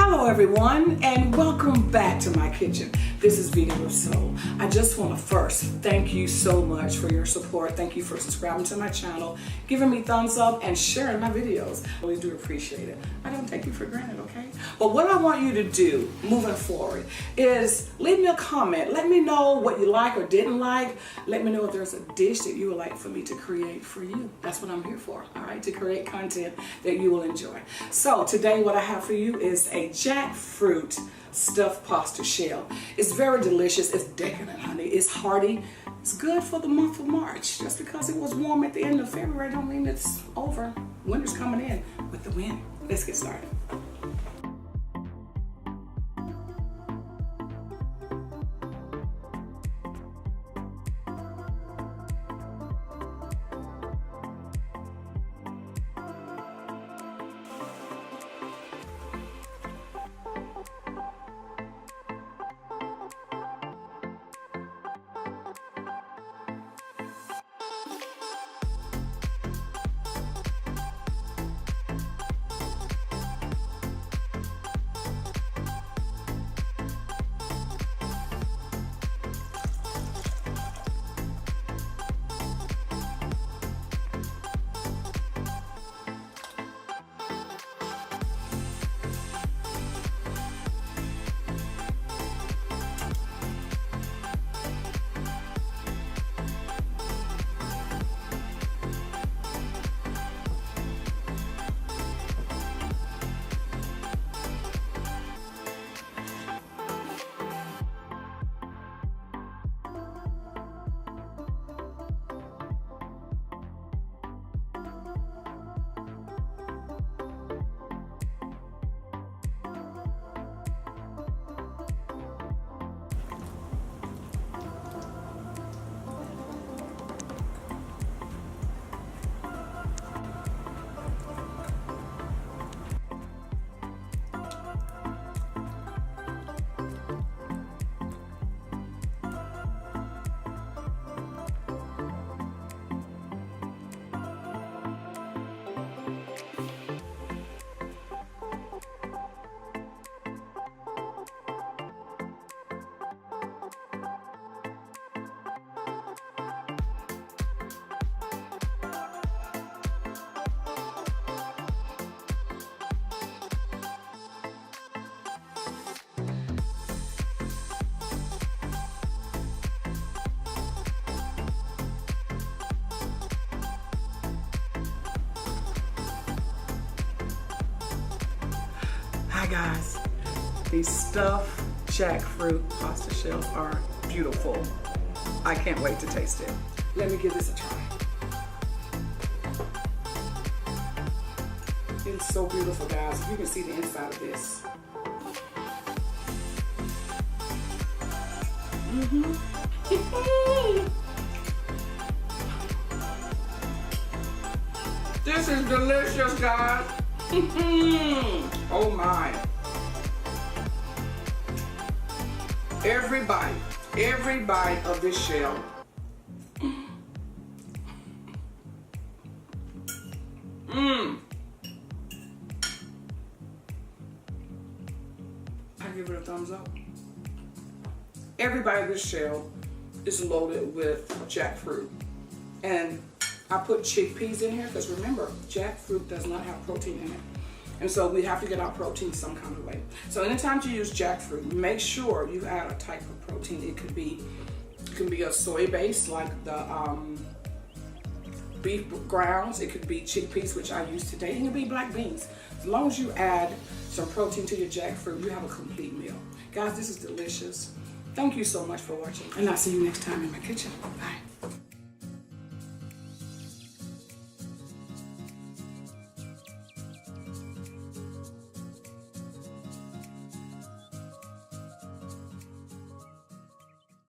Hello everyone, and welcome back to my kitchen. This is Vegan with Soul. I just want to first thank you so much for your support. Thank you for subscribing to my channel, giving me thumbs up, and sharing my videos. I really do appreciate it. I don't take you for granted, okay? But what I want you to do moving forward is leave me a comment. Let me know what you like or didn't like. Let me know if there's a dish that you would like for me to create for you. That's what I'm here for, all right? To create content that you will enjoy. So today what I have for you is a jackfruit stuffed pasta shell. It's very delicious. It's decadent, honey. It's hearty. It's good for the month of March. Just because it was warm at the end of February don't mean it's over. Winter's coming in with the wind. Let's get started. Hi guys, these stuffed jackfruit pasta shells are beautiful. I can't wait to taste it. Let me give this a try. It's so beautiful, guys. You can see the inside of this. This is delicious, guys. Oh my. Every bite of this shell. I give it a thumbs up. Every bite of this shell is loaded with jackfruit. And I put chickpeas in here because remember, jackfruit does not have protein in it. And so we have to get our protein some kind of way. So anytime you use jackfruit, make sure you add a type of protein. It can be a soy base like the beef grounds. It could be chickpeas, which I use today. It can be black beans. As long as you add some protein to your jackfruit, you have a complete meal. Guys, this is delicious. Thank you so much for watching. And I'll see you next time in my kitchen. Bye.